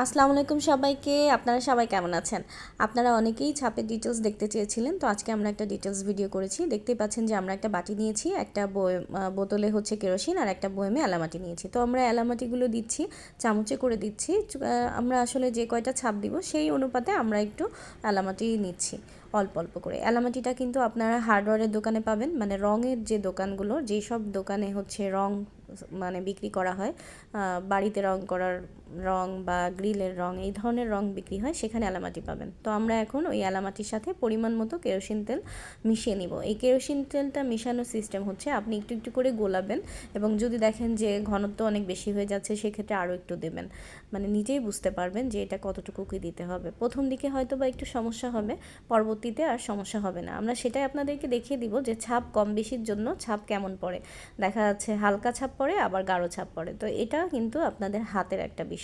আসসালামু আলাইকুম সবাইকে। আপনারা সবাই কেমন আছেন? আপনারা অনেকেই ছাপের ডিটেলস দেখতে চেয়েছিলেন, তো আজকে আমরা একটা ডিটেলস ভিডিও করেছি। দেখতেই পাচ্ছেন যে আমরা একটা বাটি নিয়েছি, একটা বোতলে হচ্ছে কেরোসিন, আর একটা বয়মে এলামাটি নিয়েছি। তো আমরা এলামাটিগুলো দিচ্ছি, চামচে করে দিচ্ছি। আমরা আসলে যে কয়টা ছাপ দিব সেই অনুপাতে আমরা একটু এলামাটি নিচ্ছি, অল্প অল্প করে। এলামাটিটা কিন্তু আপনারা হার্ডওয়্যারের দোকানে পাবেন, মানে রঙের যে দোকানগুলো, যেই সব দোকানে হচ্ছে রং মানে বিক্রি করা হয়, বাড়িতে রং করার রং বা গ্রিলের রং, এই ধরনের রং বিক্রি হয়, সেখানে এলামাটি পাবেন। তো আমরা এখন ওই এলামাটির সাথে পরিমাণ মতো কেরোসিন তেল মিশিয়ে নিব। এই কেরোসিন তেলটা মিশানোর সিস্টেম হচ্ছে আপনি একটু একটু করে গোলাবেন, এবং যদি দেখেন যে ঘনত্ব অনেক বেশি হয়ে যাচ্ছে সেক্ষেত্রে আরও একটু দেবেন। মানে নিজেই বুঝতে পারবেন যে এটা কতটুকু কি দিতে হবে। প্রথম দিকে হয়তো বা একটু সমস্যা হবে, পরবর্তীতে আর সমস্যা হবে না। আমরা সেটাই আপনাদেরকে দেখিয়ে দিব যে ছাপ কম বেশির জন্য ছাপ কেমন পড়ে। দেখা যাচ্ছে হালকা ছাপ পড়ে, আবার গাঢ় ছাপ পড়ে। তো এটা কিন্তু আপনাদের হাতের একটা বিষয়।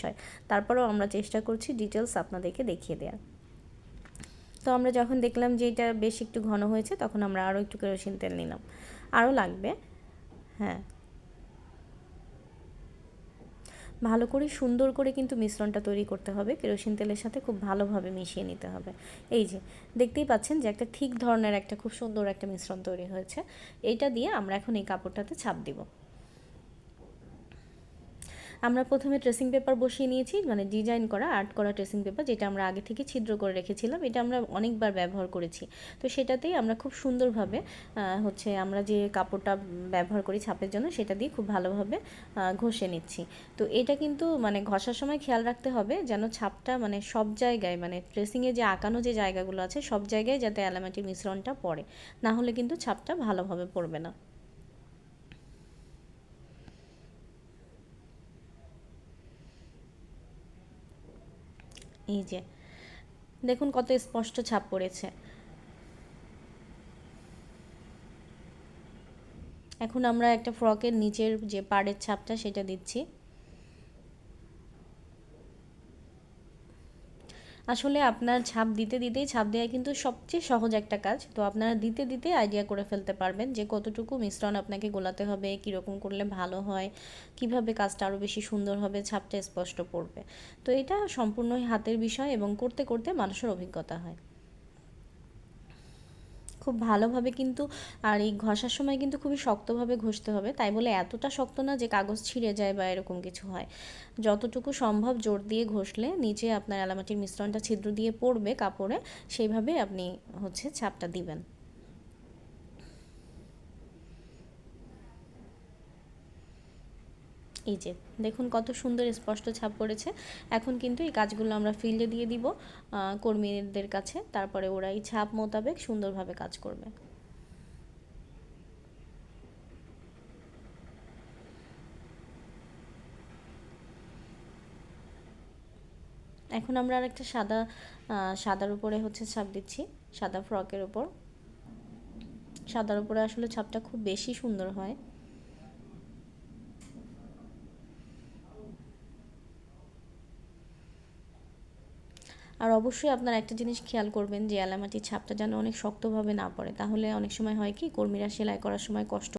তারপরেও আমরা চেষ্টা করছি ডিটেলস আপনাদেরকে দেখিয়ে দেওয়ার। তো আমরা যখন দেখলাম যে এটা বেশ একটু ঘন হয়েছে, তখন আমরা আরও একটু কেরোসিন তেল নিলাম। আরও লাগবে। হ্যাঁ, ভালো করে সুন্দর করে কিন্তু মিশ্রণটা তৈরি করতে হবে, কেরোসিন তেলের সাথে খুব ভালোভাবে মিশিয়ে নিতে হবে। এই যে দেখতেই পাচ্ছেন যে একটা ঠিক ধরনের একটা খুব সুন্দর একটা মিশ্রণ তৈরি হয়েছে। এইটা দিয়ে আমরা এখন এই কাপড়টাতে ছাপ দিব। আমরা প্রথমে ট্রেসিং পেপার বসিয়ে নিয়েছি, মানে ডিজাইন করা আর্ট করা ট্রেসিং পেপার, যেটা আমরা আগে থেকে ছিদ্র করে রেখেছিলাম। এটা আমরা অনেকবার ব্যবহার করেছি। তো সেটাতেই আমরা খুব সুন্দরভাবে হচ্ছে আমরা যে কাপড়টা ব্যবহার করি ছাপের জন্য, সেটা দিয়ে খুব ভালোভাবে ঘষে নিচ্ছি। তো এটা কিন্তু মানে ঘষার সময় খেয়াল রাখতে হবে যেন ছাপটা মানে সব জায়গায়, মানে ট্রেসিংয়ে যে আঁকানো যে জায়গাগুলো আছে সব জায়গায় যাতে এলামাটির মিশ্রণটা পড়ে, না হলে কিন্তু ছাপটা ভালোভাবে পড়বে না। এই যে দেখুন কত স্পষ্ট ছাপ পড়েছে। এখন আমরা একটা ফ্রকের নিচের যে পাড়ের ছাপটা সেটা দিচ্ছি। আসলে আপনার ছাপ দিতে দিতেই, ছাপ দেওয়া কিন্তু সবচেয়ে সহজ একটা কাজ। তো আপনারা দিতে দিতে আইডিয়া করে ফেলতে পারবেন যে কতটুকু মিশ্রণ আপনাকে গোলাতে হবে, কীরকম করলে ভালো হয়, কিভাবে কাজটা আরও বেশি সুন্দর হবে, ছাপটা স্পষ্ট পড়বে। তো এটা সম্পূর্ণই হাতের বিষয়, এবং করতে করতে মানুষের অভিজ্ঞতা হয়। খুব ভালোভাবে কিন্তু, আর এই ঘষার সময় কিন্তু খুবই শক্তভাবে ঘষতে হবে, তাই বলে এতটা শক্ত না যে কাগজ ছিঁড়ে যায় বা এরকম কিছু হয়। যতটুকু সম্ভব জোর দিয়ে ঘষলে নিচে আপনার এলামাটির মিশ্রণটা ছিদ্র দিয়ে পড়বে কাপড়ে, সেইভাবে আপনি হচ্ছে ছাপটা দিবেন। এই যে দেখুন কত সুন্দর স্পষ্ট ছাপ পড়েছে। এখন কিন্তু এই কাজগুলো আমরা ফিল্ডে দিয়ে দিব কর্মীদের কাছে, তারপরে ওরা এই ছাপ মোতাবেক সুন্দরভাবে কাজ করবে। এখন আমরা আর একটা সাদার উপরে হচ্ছে ছাপ দিচ্ছি, সাদা ফ্রকের উপর। সাদার উপরে আসলে ছাপটা খুব বেশি সুন্দর হয়। আর অবশ্যই আপনারা একটা জিনিস খেয়াল করবেন যে এলামাটির ছাপটা যেন অনেক শক্তভাবে না পড়ে, তাহলে অনেক সময় হয় কি কর্মীরা সেলাই করার সময় কষ্ট